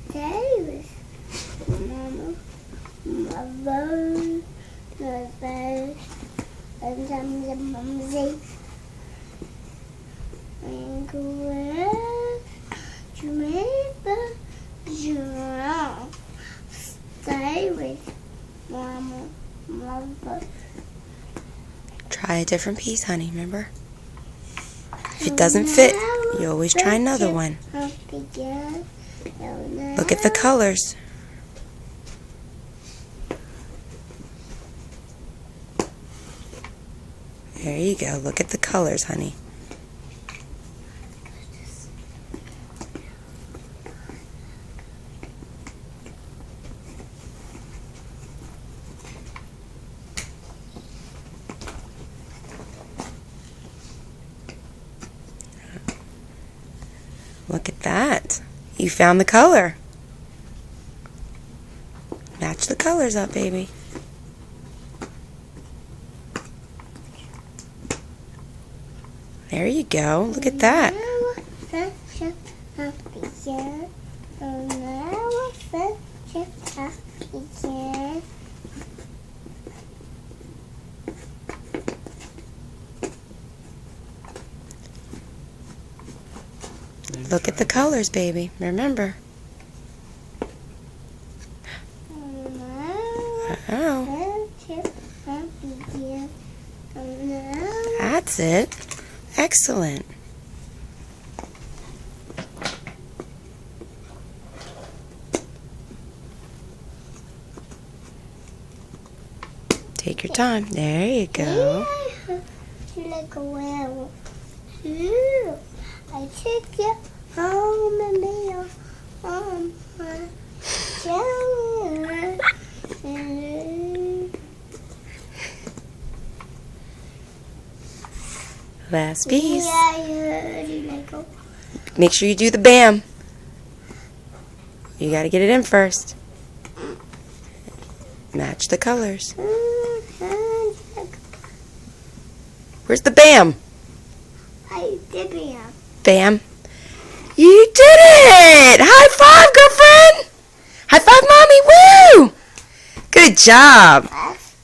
Stay with Mama, Mother, Mother, and Mumsy. And Grandma, Giraffe. Stay with Mama, Mother. Try a different piece, honey, remember? If it doesn't fit, you always try another one. Look at the colors. There you go. Look at the colors, honey. Look at that. You found the color. Match the colors up, baby. There you go. Look at that. Look at the colors, baby. Remember. Uh-oh. That's it. Excellent. Take your time. There you go. I took you home and be on my shower. Last piece. Yeah, Make sure you do the bam. You gotta get it in first. Match the colors. Where's the bam? I did bam. Bam. You did it! High five, girlfriend! High five, Mommy! Woo! Good job.